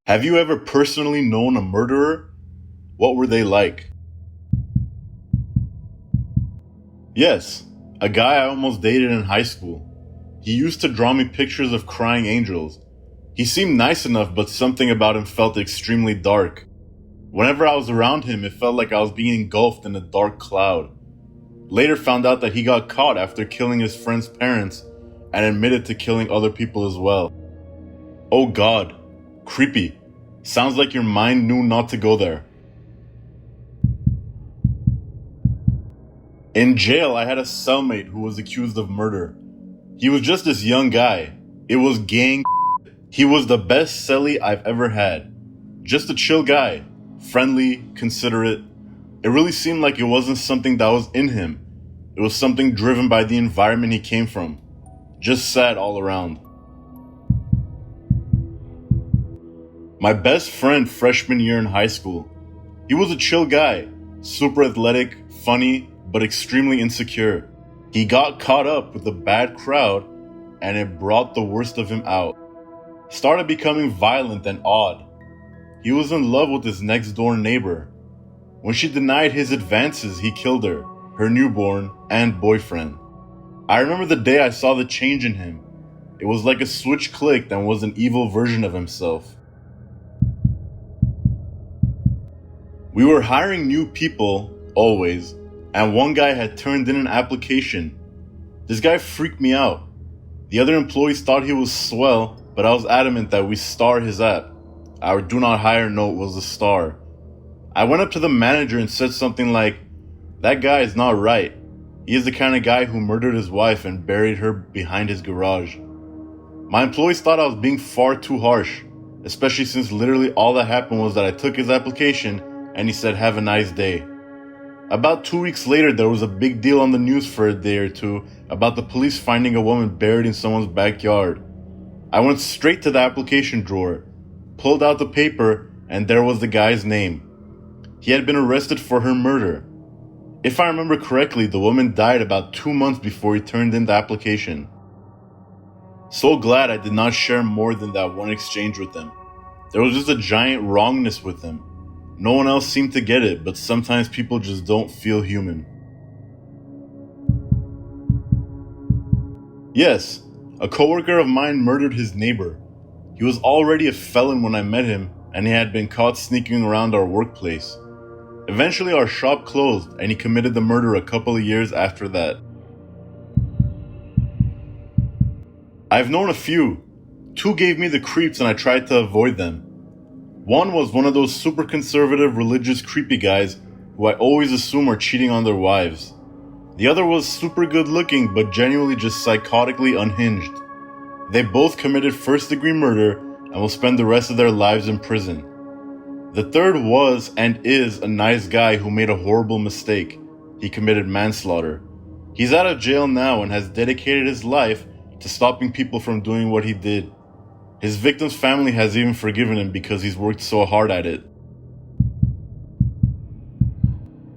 Have you ever personally known a murderer? What were they like? Yes, a guy I almost dated in high school. He used to draw me pictures of crying angels. He seemed nice enough, but something about him felt extremely dark. Whenever I was around him, it felt like I was being engulfed in a dark cloud. Later found out that he got caught after killing his friend's parents and admitted to killing other people as well. Oh God, creepy. Sounds like your mind knew not to go there. In jail, I had a cellmate who was accused of murder. He was just this young guy. It was gang. He was the best cellie I've ever had. Just a chill guy. Friendly, considerate. It really seemed like it wasn't something that was in him. It was something driven by the environment he came from. Just sad all around. My best friend freshman year in high school. He was a chill guy. Super athletic, funny, but extremely insecure. He got caught up with a bad crowd and it brought the worst of him out. Started becoming violent and odd. He was in love with his next door neighbor. When she denied his advances, he killed her newborn, and boyfriend. I remember the day I saw the change in him. It was like a switch clicked and was an evil version of himself. We were hiring new people, always, and one guy had turned in an application. This guy freaked me out. The other employees thought he was swell, but I was adamant that we star his app. Our do not hire note was a star. I went up to the manager and said something like, "That guy is not right. He is the kind of guy who murdered his wife and buried her behind his garage." My employees thought I was being far too harsh, especially since literally all that happened was that I took his application and he said, "Have a nice day." About 2 weeks later, there was a big deal on the news for a day or two about the police finding a woman buried in someone's backyard. I went straight to the application drawer, pulled out the paper, and there was the guy's name. He had been arrested for her murder. If I remember correctly, the woman died about 2 months before he turned in the application. So glad I did not share more than that one exchange with them. There was just a giant wrongness with them. No one else seemed to get it, but sometimes people just don't feel human. Yes, a coworker of mine murdered his neighbor. He was already a felon when I met him, and he had been caught sneaking around our workplace. Eventually our shop closed, and he committed the murder a couple of years after that. I've known a few. 2 gave me the creeps and I tried to avoid them. One was one of those super conservative religious creepy guys who I always assume are cheating on their wives. The other was super good looking but genuinely just psychotically unhinged. They both committed first-degree murder and will spend the rest of their lives in prison. The third was and is a nice guy who made a horrible mistake. He committed manslaughter. He's out of jail now and has dedicated his life to stopping people from doing what he did. His victim's family has even forgiven him because he's worked so hard at it.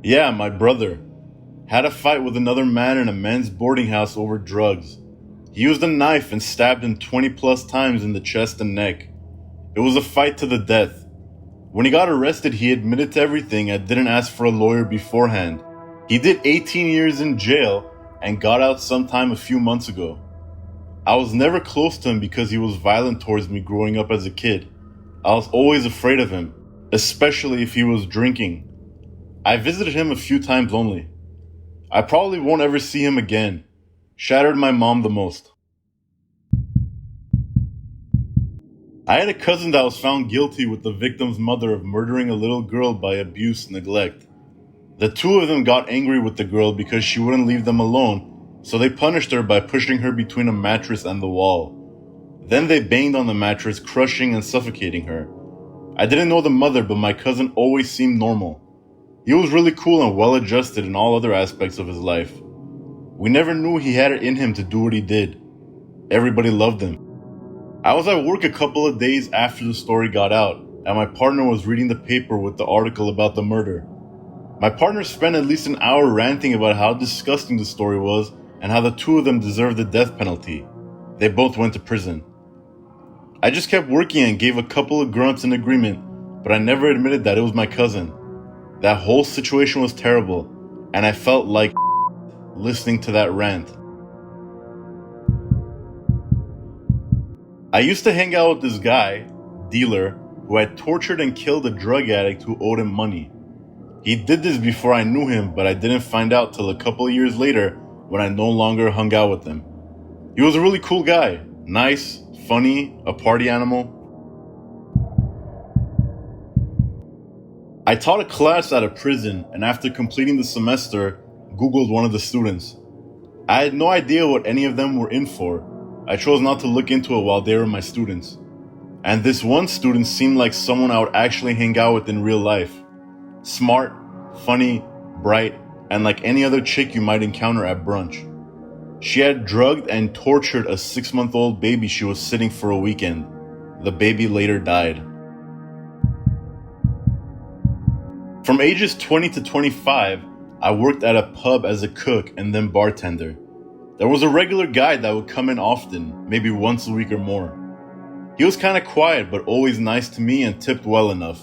Yeah, my brother. Had a fight with another man in a men's boarding house over drugs. He used a knife and stabbed him 20 plus times in the chest and neck. It was a fight to the death. When he got arrested, he admitted to everything and didn't ask for a lawyer beforehand. He did 18 years in jail and got out sometime a few months ago. I was never close to him because he was violent towards me growing up as a kid. I was always afraid of him, especially if he was drinking. I visited him a few times only. I probably won't ever see him again. Shattered my mom the most. I had a cousin that was found guilty with the victim's mother of murdering a little girl by abuse, neglect. The 2 of them got angry with the girl because she wouldn't leave them alone, so they punished her by pushing her between a mattress and the wall. Then they banged on the mattress, crushing and suffocating her. I didn't know the mother, but my cousin always seemed normal. He was really cool and well adjusted in all other aspects of his life. We never knew he had it in him to do what he did. Everybody loved him. I was at work a couple of days after the story got out, and my partner was reading the paper with the article about the murder. My partner spent at least an hour ranting about how disgusting the story was and how the 2 of them deserved the death penalty. They both went to prison. I just kept working and gave a couple of grunts in agreement, but I never admitted that it was my cousin. That whole situation was terrible, and I felt like listening to that rant. I used to hang out with this guy, dealer, who had tortured and killed a drug addict who owed him money. He did this before I knew him, but I didn't find out till a couple of years later when I no longer hung out with him. He was a really cool guy, nice, funny, a party animal. I taught a class at a prison, and after completing the semester, Googled one of the students. I had no idea what any of them were in for. I chose not to look into it while they were my students. And this one student seemed like someone I would actually hang out with in real life. Smart, funny, bright, and like any other chick you might encounter at brunch. She had drugged and tortured a 6-month-old baby she was sitting for a weekend. The baby later died. From ages 20 to 25, I worked at a pub as a cook and then bartender. There was a regular guy that would come in often, maybe once a week or more. He was kind of quiet but always nice to me and tipped well enough.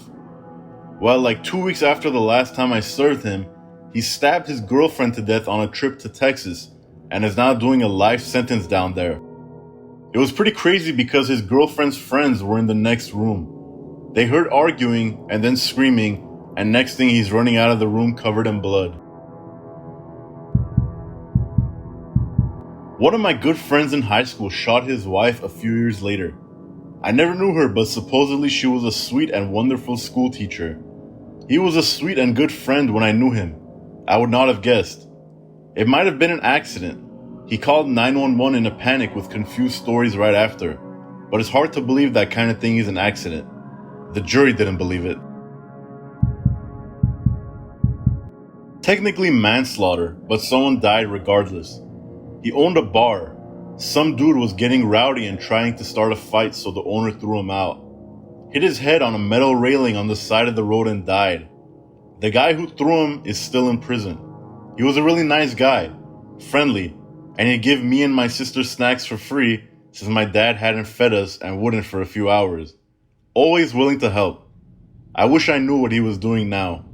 Well, like 2 weeks after the last time I served him, he stabbed his girlfriend to death on a trip to Texas and is now doing a life sentence down there. It was pretty crazy because his girlfriend's friends were in the next room. They heard arguing and then screaming, and next thing he's running out of the room covered in blood. One of my good friends in high school shot his wife a few years later. I never knew her, but supposedly she was a sweet and wonderful school teacher. He was a sweet and good friend when I knew him. I would not have guessed. It might have been an accident. He called 911 in a panic with confused stories right after, but it's hard to believe that kind of thing is an accident. The jury didn't believe it. Technically manslaughter, but someone died regardless. He owned a bar. Some dude was getting rowdy and trying to start a fight, so the owner threw him out. Hit his head on a metal railing on the side of the road and died. The guy who threw him is still in prison. He was a really nice guy, friendly, and he'd give me and my sister snacks for free since my dad hadn't fed us and wouldn't for a few hours. Always willing to help. I wish I knew what he was doing now.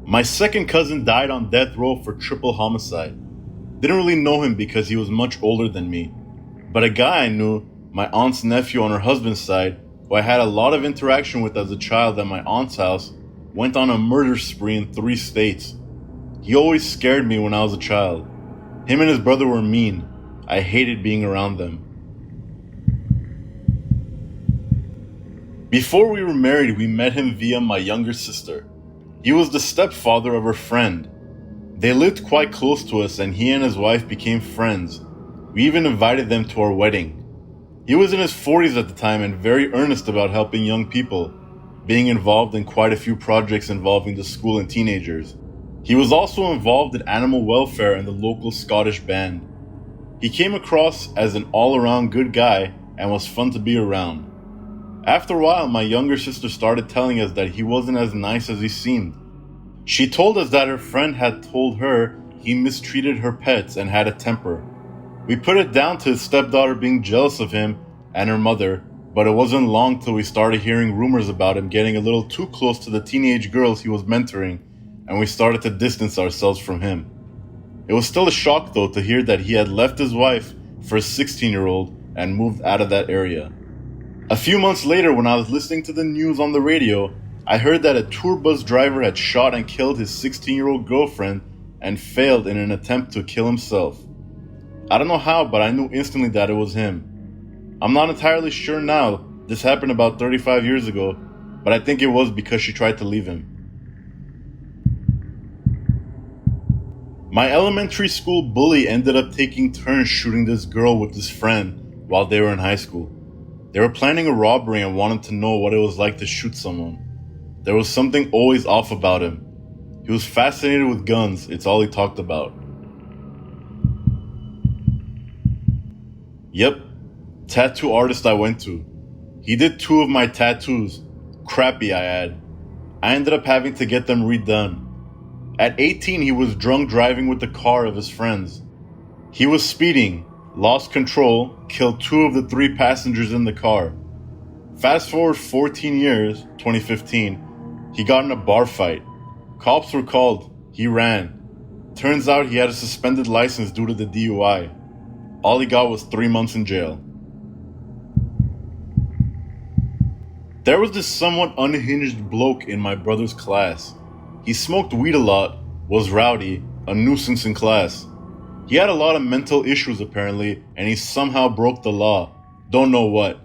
My second cousin died on death row for triple homicide. Didn't really know him because he was much older than me. But a guy I knew, my aunt's nephew on her husband's side, who I had a lot of interaction with as a child at my aunt's house, went on a murder spree in 3 states. He always scared me when I was a child. Him and his brother were mean. I hated being around them. Before we were married, we met him via my younger sister. He was the stepfather of her friend. They lived quite close to us and he and his wife became friends. We even invited them to our wedding. He was in his 40s at the time and very earnest about helping young people, being involved in quite a few projects involving the school and teenagers. He was also involved in animal welfare and the local Scottish band. He came across as an all-around good guy and was fun to be around. After a while, my younger sister started telling us that he wasn't as nice as he seemed. She told us that her friend had told her he mistreated her pets and had a temper. We put it down to his stepdaughter being jealous of him and her mother, but it wasn't long till we started hearing rumors about him getting a little too close to the teenage girls he was mentoring, and we started to distance ourselves from him. It was still a shock though to hear that he had left his wife for a 16-year-old and moved out of that area. A few months later, when I was listening to the news on the radio, I heard that a tour bus driver had shot and killed his 16-year-old girlfriend and failed in an attempt to kill himself. I don't know how, but I knew instantly that it was him. I'm not entirely sure now. This happened about 35 years ago, but I think it was because she tried to leave him. My elementary school bully ended up taking turns shooting this girl with his friend while they were in high school. They were planning a robbery and wanted to know what it was like to shoot someone. There was something always off about him. He was fascinated with guns, it's all he talked about. Yep, tattoo artist I went to. He did 2 of my tattoos. Crappy, I add. I ended up having to get them redone. At 18, he was drunk driving with the car of his friends. He was speeding, lost control, killed 2 of the 3 passengers in the car. Fast forward 14 years, 2015, he got in a bar fight. Cops were called, he ran. Turns out he had a suspended license due to the DUI. All he got was 3 months in jail. There was this somewhat unhinged bloke in my brother's class. He smoked weed a lot, was rowdy, a nuisance in class. He had a lot of mental issues apparently, and he somehow broke the law. Don't know what.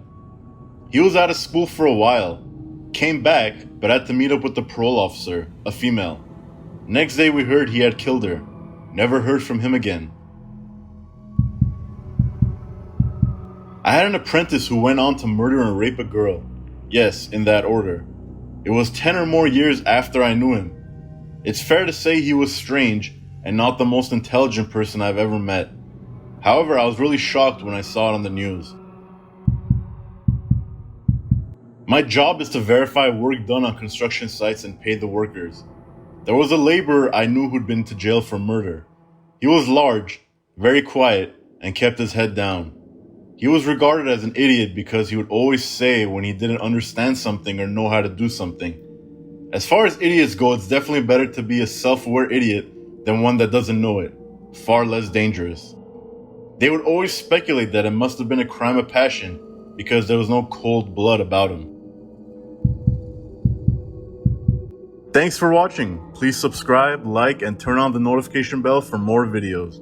He was out of school for a while. Came back, but had to meet up with the parole officer, a female. Next day we heard he had killed her. Never heard from him again. I had an apprentice who went on to murder and rape a girl. Yes, in that order. It was 10 or more years after I knew him. It's fair to say he was strange and not the most intelligent person I've ever met. However, I was really shocked when I saw it on the news. My job is to verify work done on construction sites and pay the workers. There was a laborer I knew who'd been to jail for murder. He was large, very quiet, and kept his head down. He was regarded as an idiot because he would always say when he didn't understand something or know how to do something. As far as idiots go, it's definitely better to be a self-aware idiot than one that doesn't know it. Far less dangerous. They would always speculate that it must have been a crime of passion because there was no cold blood about him. Thanks for watching. Please subscribe, like, and turn on the notification bell for more videos.